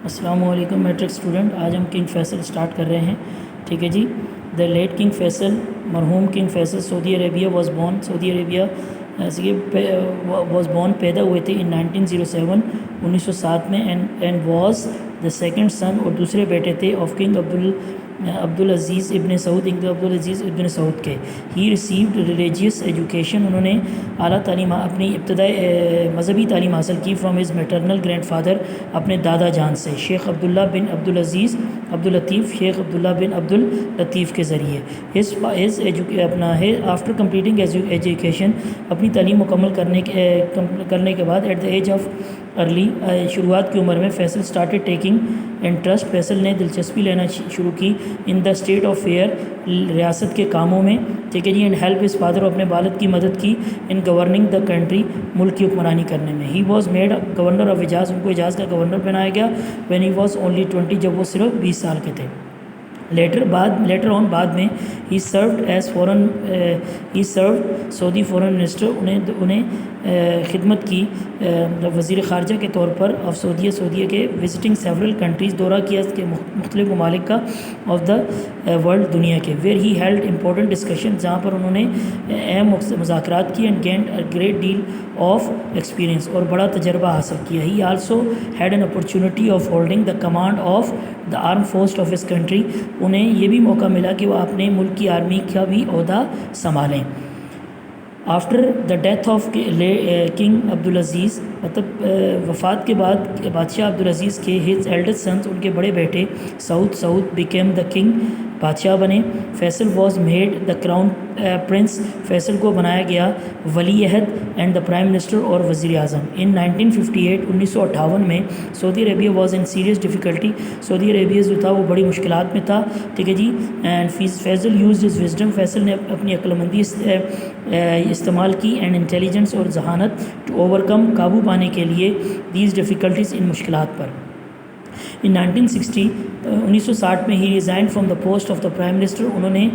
السلام علیکم matric student. آج ہم کنگ فیصل اسٹارٹ کر رہے ہیں. ٹھیک ہے جی. دا لیٹ کنگ فیصل مرحوم king Faisal Saudi Arabia was born پیدا ہوئے تھے ان 1907 1907 میں اینڈ واز دا سیکنڈ سن اور دوسرے بیٹے تھے آف کنگ عبدالعزیز ابن سعود کے. ہی ریسیوڈ ریلیجیس ایجوکیشن. انہوں نے اعلیٰ تعلیم اپنی ابتدائی مذہبی تعلیم حاصل کی from his maternal grand father اپنے دادا جان سے شیخ عبداللہ بن شیخ عبداللہ بن عبداللطیف کے ذریعے. آفٹر کمپلیٹنگ ایجوکیشن اپنی تعلیم مکمل کرنے کے بعد at the age of early شروعات کی عمر میں Faisal started taking interest. Faisal نے دلچسپی لینا شروع کی in the state affairs ریاست کے کاموں میں. ٹھیک ہے جی. اینڈ ہیلپ ہز فادر اپنے والد کی مدد کی ان گورننگ دا کنٹری ملک کی حکمرانی کرنے میں. He was made governor of Hijaz. ان کو حجاز کا گورنر بنایا گیا وین ہی واز اونلی 20 جب وہ صرف 20 سال کے تھے. لیٹر آن بعد میں ہی سروڈ سعودی فورن منسٹر. انہیں خدمت کی وزیر خارجہ کے طور پر آف سعودیہ کے وزٹنگ سیورل کنٹریز. دورہ کیا اس کے مختلف ممالک کا آف دا ورلڈ دنیا کے. Where he held important discussion جہاں پر انہوں نے اہم مذاکرات کی. And gained a great deal of experience اور بڑا تجربہ حاصل کیا. He also had an opportunity of holding the command of the arm force of his country. انہیں یہ بھی موقع ملا کہ وہ اپنے ملک کی آرمی کا بھی عہدہ سنبھالیں. After the death of king Abdulaziz مطلب وفات کے بعد بادشاہ عبدالعزیز کے ہز ایلڈسٹ سنس ان کے بڑے بیٹے سعود بیکیم دا کنگ بادشاہ بنے. Faisal was made the crown prince. Faisal کو بنایا گیا ولی عہد اینڈ دا پرائم منسٹر اور وزیر اعظم. ان 1958 1958 میں Saudi Arabia was in serious difficulty. Saudi Arabia جو تھا وہ بڑی مشکلات میں تھا. ٹھیک ہے جی. And Faisal used his wisdom. Faisal نے اپنی عقلمندی استعمال کی اینڈ انٹیلیجنس اور ذہانت ٹو اوور کم قابو پانے کے لیے دیز ڈیفیکلٹیز ان مشکلات پر. ان 1960 میں he resign from the post of the prime minister. انہوں نے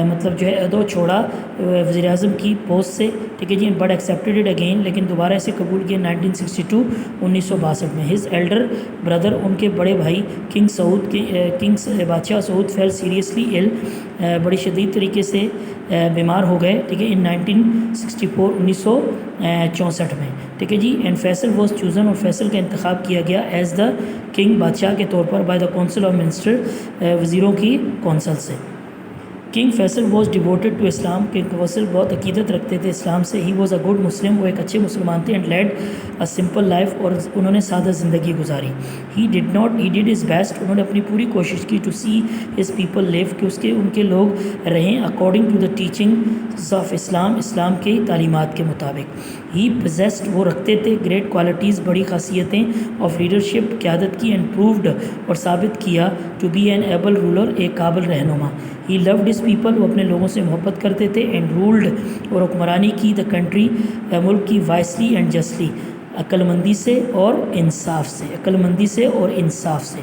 مطلب جو ہے عہدہ چھوڑا وزیر اعظم کی پوسٹ سے. ٹھیک ہے جی. بٹ ایکسیپٹیڈ اٹ اگین لیکن دوبارہ اسے قبول کیا 1962 1962 میں. ہز ایلڈر بردر ان کے بڑے بھائی کنگ بادشاہ سعود فیل سیریسلی ایل. بڑی شدید طریقے سے بیمار ہو گئے. ٹھیک ہے. ان 1964 1964 میں. ٹھیک ہے جی. اینڈ فیصل واز چوزن اور فیصل کا انتخاب کیا گیا ایز دا کنگ بادشاہ کے طور پر by the council of minister وزیروں کی کونسل سے. King Faisal was devoted to Islam. King Faisal بہت عقیدت رکھتے تھے اسلام سے. He was a good Muslim. وہ ایک اچھے مسلمان تھے. And led a simple life. اور انہوں نے سادہ زندگی گزاری. He did his best. انہوں نے اپنی پوری کوشش کی to see his people live کہ ان کے لوگ رہیں according to the teaching of اسلام. اسلام کی تعلیمات کے مطابق. ہی پوزیسڈ. وہ رکھتے تھے گریٹ کوالٹیز بڑی خاصیتیں آف لیڈرشپ قیادت کی. اینڈ پرووڈ اور ثابت کیا to be an able ruler ایک قابل رہنما. He loved his people. وہ اپنے لوگوں سے محبت کرتے تھے. اینڈ رولڈ اور حکمرانی کی دا کنٹری ملک کی وائسلی اینڈ جسٹلی عقلمندی سے اور انصاف سے. عقلمندی سے اور انصاف سے.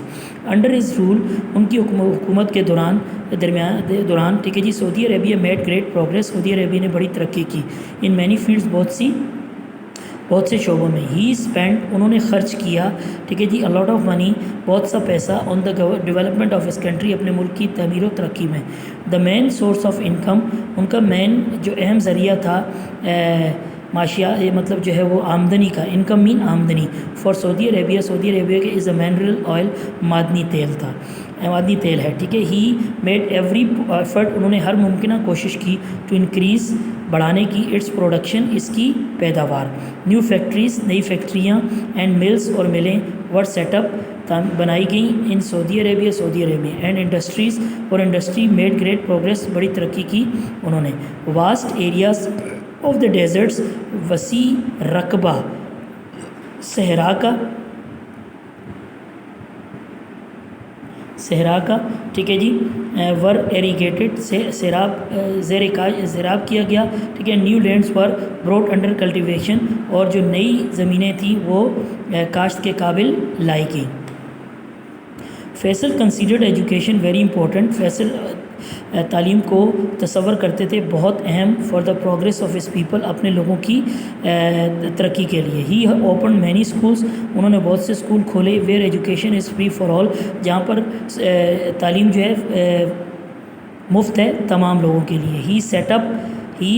انڈر ہز رول ان کی حکومت کے دوران. ٹھیک ہے جی. سعودی عربیہ میڈ گریٹ پروگریس. سعودی عربیہ نے بڑی ترقی کی ان مینی فیلڈز بہت سے شعبوں میں. ہی اسپینڈ. انہوں نے خرچ کیا. ٹھیک ہے جی. الاٹ آف منی بہت سا پیسہ on the development of his country اپنے ملک کی تعمیر و ترقی میں. The main source of income. ان کا مین جو اہم ذریعہ تھا معاشیات مطلب جو ہے وہ آمدنی کا. انکم مین آمدنی فار سعودی عربیہ. سعودی عربیہ کے از اے منرل آئل. معدنی تیل تھا. معدنی تیل ہے. ٹھیک ہے. ہی میڈ ایوری ایفرٹ. انہوں نے ہر ممکنہ کوشش کی ٹو انکریز بڑھانے کی اٹس پروڈکشن اس کی پیداوار. نیو فیکٹریز نئی فیکٹریاں اینڈ ملز اور ملیں ور سیٹ اپ بنائی گئیں ان سعودی عربیہ. اینڈ انڈسٹریز اور انڈسٹری میڈ گریٹ پروگریس. بڑی ترقی کی انہوں نے. Vast areas of the desserts. وسیع رقبہ صحرا کا. ٹھیک ہے جی. ور ایریگیٹڈ. زیراب کیا گیا. ٹھیک ہے. نیو لینڈس پر بروٹ انڈر کلٹیویشن. اور جو نئی زمینیں تھیں وہ کاشت کے قابل لائی گئیں. Faisal considered education very important. Faisal تعلیم کو تصور کرتے تھے بہت اہم for the progress of his people, اپنے لوگوں کی ترقی کے لیے. ہی اوپن مینی اسکولس، انہوں نے بہت سے اسکول کھولے. Where education is free for all, جہاں پر تعلیم جو ہے مفت ہے تمام لوگوں کے لیے. He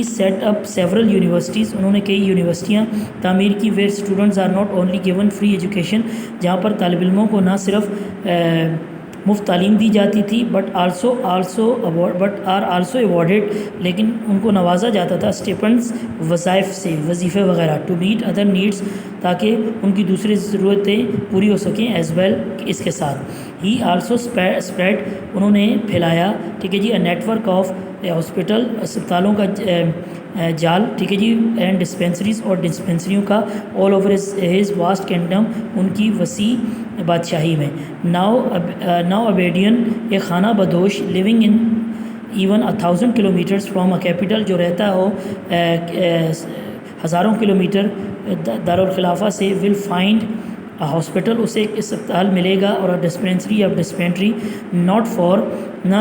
set up several universities, انہوں نے کئی یونیورسٹیاں تعمیر کی. Where students are not only given free education, جہاں پر طالب علموں کو نہ صرف مفت تعلیم دی جاتی تھی بٹ آر آلسو ایوارڈیڈ، لیکن ان کو نوازا جاتا تھا اسٹیپنڈس، وظائف سے، وظیفے وغیرہ. ٹو میٹ ادر نیڈس، تاکہ ان کی دوسری ضرورتیں پوری ہو سکیں. ایز ویل، اس کے ساتھ. ہی آلسو اسپریڈ، انہوں نے پھیلایا، ٹھیک ہے جی، اے نیٹ ورک آف ہاسپٹل، اسپتالوں کا جال، ٹھیک ہے جی، اینڈ ڈسپینسریز، اور ڈسپینسریوں کا، all over his vast kingdom, ان کی وسیع بادشاہی میں. ناؤ ابیڈین، ایک خانہ بدوش، living in even 1000 kilometres from a capital, جو رہتا ہو ہزاروں کلومیٹر دارالخلافہ سے. ول فائنڈ ہاسپٹل، اسے ایک اسپتال ملے گا، اور ڈسپینسری یا ڈسپینٹری، ناٹ فار، نہ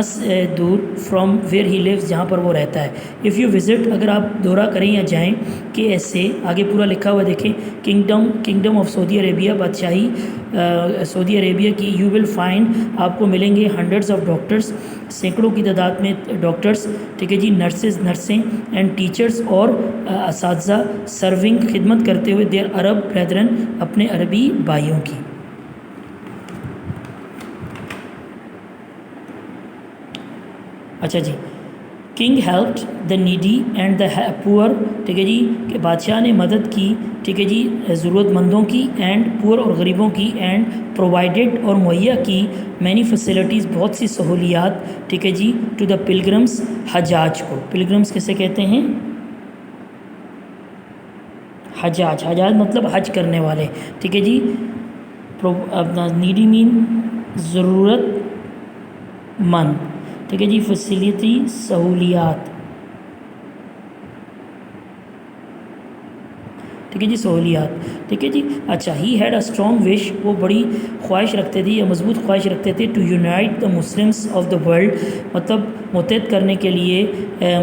دور، فرام ویئر ہی لیوز، جہاں پر وہ رہتا ہے. اف یو وزٹ، اگر آپ دورہ کریں یا جائیں، کہ ایسے آگے پورا لکھا ہوا دیکھیں، کنگڈم آف سعودی عربیہ، بادشاہی سعودی عربیہ کی. یو ول فائنڈ، آپ کو ملیں گے، ہنڈریڈز آف ڈاکٹرس، سینکڑوں کی تعداد میں ڈاکٹرس، ٹھیک ہے جی، نرسیں اینڈ ٹیچرس، اور اساتذہ، سرونگ، خدمت کرتے ہوئے، دیر عرب بریدرن، اپنے عربی بھائیوں کی. اچھا جی، king helped the needy and the poor, ٹھیک ہے جی، کہ بادشاہ نے مدد کی، ٹھیک ہے جی، ضرورت مندوں کی، اینڈ پور، اور غریبوں کی، اینڈ پرووائڈیڈ، اور مہیا کی، مینی فیسلٹیز، بہت سی سہولیات، ٹھیک ہے جی، ٹو دا پلگرمس، حجاج کو. پلگرمس کسے کہتے ہیں؟ حجاج مطلب حج کرنے والے، ٹھیک ہے جی. اپنا نیڈی مین ضرورت مند، ٹھیک ہے جی، فیسیلیٹی، سہولیات، ٹھیک ہے جی، سہولیات، ٹھیک ہے جی. اچھا، ہی ہیڈ اے اسٹرانگ وش، وہ بڑی خواہش رکھتے تھے یا مضبوط خواہش رکھتے تھے، to unite the Muslims of the world, مطلب متحد کرنے کے لیے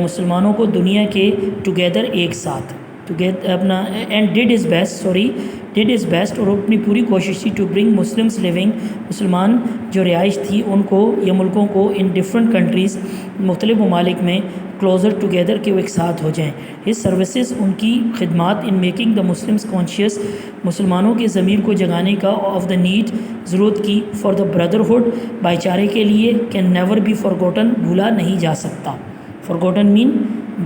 مسلمانوں کو دنیا کے، ٹوگیدر، ایک ساتھ، اپنا، اینڈ ڈیڈ از بیسٹ، اور اپنی پوری کوشش تھی، ٹو برنگ مسلمس لیونگ، مسلمان جو رہائش تھی ان کو یا ملکوں کو، ان ڈفرینٹ کنٹریز، مختلف ممالک میں، کلوزر ٹوگیدر، کہ وہ ایک ساتھ ہو جائیں. ہز سروسز، ان کی خدمات، in making the Muslims conscious, مسلمانوں کے ضمیر کو جگانے کا، آف دا نیڈ، ضرورت کی، فار دا بردرہڈ، بھائی چارے کے لیے، کین نیور بی فارگوٹن، بھولا نہیں جا سکتا. فارگوٹن مین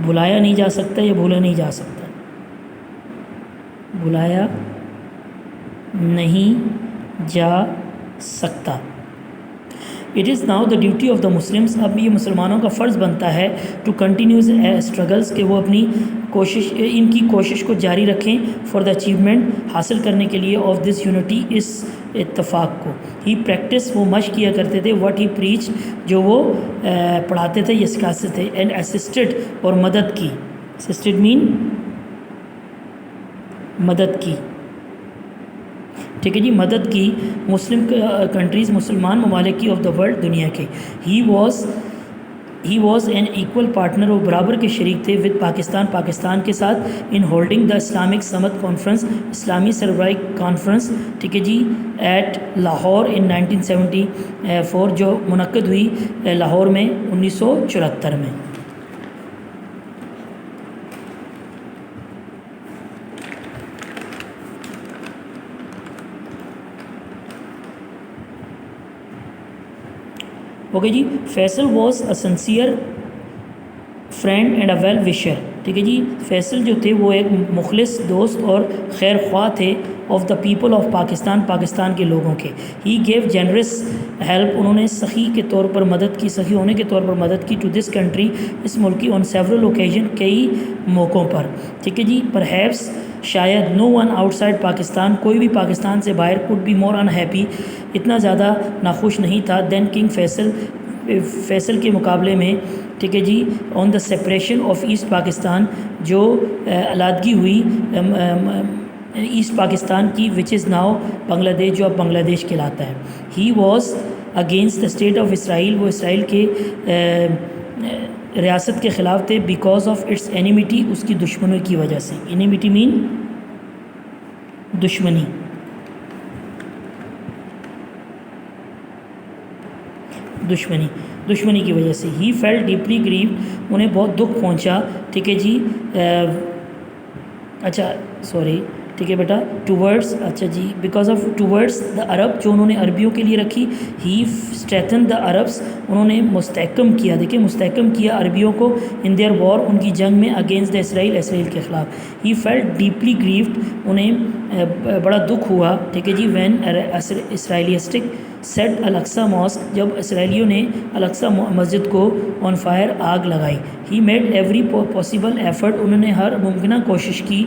بھلایا نہیں جا سکتا یا بھولا نہیں جا سکتا، بھلایا نہیں جا سکتا. It is now the duty of the Muslims, اب یہ مسلمانوں کا فرض بنتا ہے، ٹو کنٹینیوز اسٹرگلس، کہ وہ اپنی ان کی کوشش کو جاری رکھیں، فار دا اچیومنٹ، حاصل کرنے کے لیے، آف دس یونٹی، اس اتفاق کو. ہی پریکٹس، وہ مشق کیا کرتے تھے، واٹ ہی پریچ، جو وہ پڑھاتے تھے یا سکھاتے تھے. اینڈ اسسٹڈ، اور مدد کی. اسسٹڈ مین مدد کی، ٹھیک ہے جی، مدد کی، مسلم کنٹریز، مسلمان ممالک کی، آف دا ورلڈ، دنیا کے. He was an equal partner, وہ برابر کے شریک تھے، ود پاکستان کے ساتھ، in holding the Islamic summit conference, اسلامی سربراہی کانفرنس، ٹھیک ہے جی، ایٹ لاہور ان 1974، جو منعقد ہوئی لاہور میں 1974 میں. اوکے جی. Faisal was a sincere friend and a well wisher, ٹھیک ہے جی. فیصل جو تھے وہ ایک مخلص دوست اور خیر خواہ تھے، of the people of Pakistan کے لوگوں کے. ہی گیو جنرس ہیلپ، انہوں نے سخی کے طور پر مدد کی، سخی ہونے کے طور پر مدد کی، ٹو دس کنٹری، اس ملک کی، آن سیورل اوکیزن، کئی موقعوں پر، ٹھیک ہے جی. پرہیپس، شاید، نو ون آؤٹ سائڈ پاکستان، کوئی بھی پاکستان سے باہر، کوڈ بی مور انہیپی، اتنا زیادہ ناخوش نہیں تھا، دین کنگ فیصل کے مقابلے میں، ٹھیک ہے جی. On the separation of East Pakistan, جو علیحدگی ہوئی ایسٹ پاکستان کی وچ از ناؤ بنگلہ دیش، جو اب بنگلہ دیش کہلاتا ہے. He was against the state of Israel, وہ اسرائیل کے ریاست کے خلاف تھے، بیکاز آف اٹس اینیمیٹی، اس کی دشمنی کی وجہ سے. اینیمیٹی مین دشمنی. دشمنی کی وجہ سے. ہی فیلٹ ڈیپلی گریوڈ، انہیں بہت دکھ پہنچا. ٹھیک ہے جی، اچھا سوری، ٹھیک ہے بیٹا، ٹورڈس، اچھا جی، بیکاز آف ٹورڈس دا عرب، جو انہوں نے عربیوں کے لیے رکھی. ہی اسٹریتھن دا عربس، انہوں نے مستحکم کیا، دیکھیں مستحکم کیا عربیوں کو، ان دیئر وار، ان کی جنگ میں، اگینسٹ دا اسرائیل، اسرائیل کے خلاف. ہی فیلٹ ڈیپلی گریوڈ، انہیں بڑا دکھ ہوا. ٹھیک ہے جی، وین اسرائیلیسٹک سیٹ الاقصی ماسک، جب اسرائیلیوں نے الاقصی مسجد کو آن فائر، آگ لگائی. He made every possible effort, انہوں نے ہر ممکنہ کوشش کی،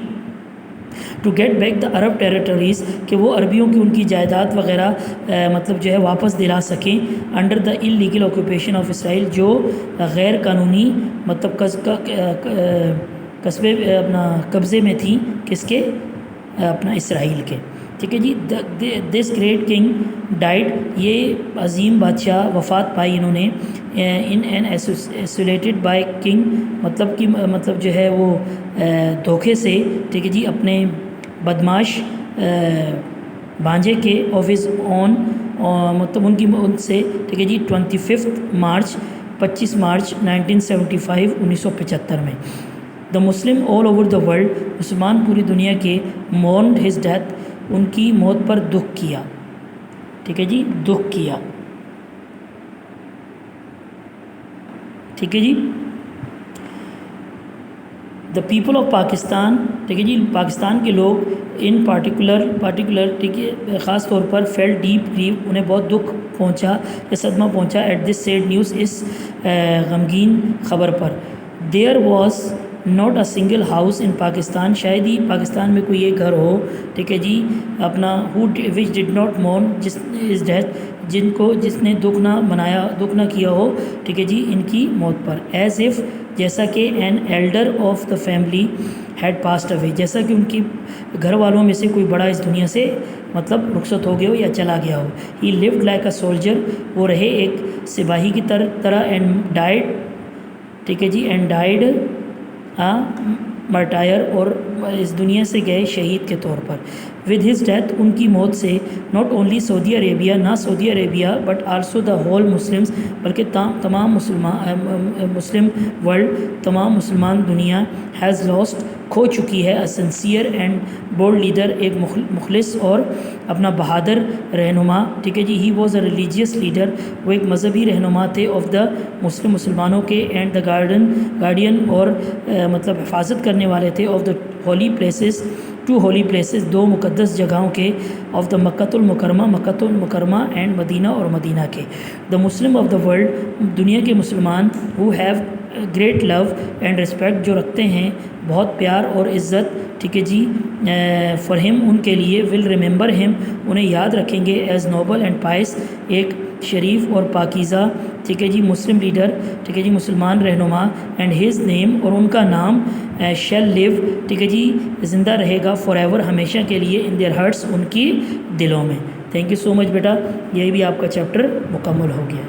to get back the Arab territories, کہ وہ عربیوں کی ان کی جائیداد وغیرہ مطلب جو ہے واپس دلا سکیں. Under the illegal occupation of Israel, جو غیر قانونی مطلب قصبے اپنا قبضے میں تھیں، کس کے؟ اپنا اسرائیل کے. ٹھیک ہے جی. دس گریٹ کنگ ڈائڈ، یہ عظیم بادشاہ وفات پائی انہوں نے، ان این ایسولیٹڈ بائی کنگ، مطلب کہ مطلب جو ہے وہ دھوکے سے، ٹھیک ہے جی، اپنے بدماش بھانجے کے، آف ہز اون، مطلب ان سے. ٹھیک ہے جی. 25 مارچ 1975 1975 میں. دا مسلم آل اوور دا ورلڈ، مسلمان پوری دنیا کے، مورنڈ ہز ڈیتھ، ان کی موت پر دکھ کیا. ٹھیک ہے جی، دکھ کیا. ٹھیک ہے جی. دا پیپل آف پاکستان، ٹھیک ہے جی، پاکستان کے لوگ، ان پارٹیکولر ٹھیک ہے، خاص طور پر، فیل ڈیپ گریو، انہیں بہت دکھ پہنچا یا صدمہ پہنچا، ایٹ دس سیڈ نیوز، اس غمگین خبر پر. There was not a single house in Pakistan, شاید ہی پاکستان میں کوئی ایک گھر ہو، ٹھیک ہے جی، اپنا وچ ڈڈ ناٹ مورن، جس از ڈیتھ، جس نے دکھ نہ کیا ہو، ٹھیک ہے جی، ان کی موت پر. ایز اف، جیسا کہ an elder of the family had passed away, جیسا کہ ان کی گھر والوں میں سے کوئی بڑا اس دنیا سے مطلب رخصت ہو گیا ہو یا چلا گیا ہو. ہی لیوڈ لائک اے سولجر، وہ رہے ایک سپاہی کی طرح. اینڈ ڈائڈ، ٹھیک ہے جی، اینڈ ڈائڈ مرٹائر، اور اس دنیا سے گئے شہید کے طور پر. ود ہز ڈیتھ، ان کی موت سے، ناٹ اونلی سعودی عربیہ، نہ Saudi Arabia, but also the whole Muslims, بلکہ تمام مسلم ورلڈ، تمام مسلمان دنیا، ہیز لاسٹ، کھو چکی ہے، a sincere and bold leader, ایک مخلص اور اپنا بہادر رہنما. ٹھیک ہے جی. He was a religious leader, وہ ایک مذہبی رہنما تھے، آف دا مسلمانوں کے، اینڈ دا گارڈین، اور مطلب حفاظت کرنے والے تھے، of the holy places, 2 holy places, 2 مقدس جگہوں کے، آف دا مکۃ المکرمہ اینڈ مدینہ، اور مدینہ کے. دا مسلم آف دا ورلڈ، دنیا کے مسلمان، who have great love and respect, جو رکھتے ہیں بہت پیار اور عزت، ٹھیک ہے جی، فار ہم، ان کے لیے، ول ریممبر ہم، انہیں یاد رکھیں گے، ایز نوبل اینڈ پائس، ایک شریف اور پاکیزہ، ٹھیک ہے جی، مسلم لیڈر، ٹھیک ہے جی، مسلمان رہنما. اینڈ ہز نیم، اور ان کا نام، شیل لیو، ٹھیک ہے جی، زندہ رہے گا، فار ایور، ہمیشہ کے لیے، ان دیئر ہارٹس، ان کی دلوں میں. تھینک یو سو مچ بیٹا. یہی بھی آپ کا چیپٹر مکمل ہو گیا.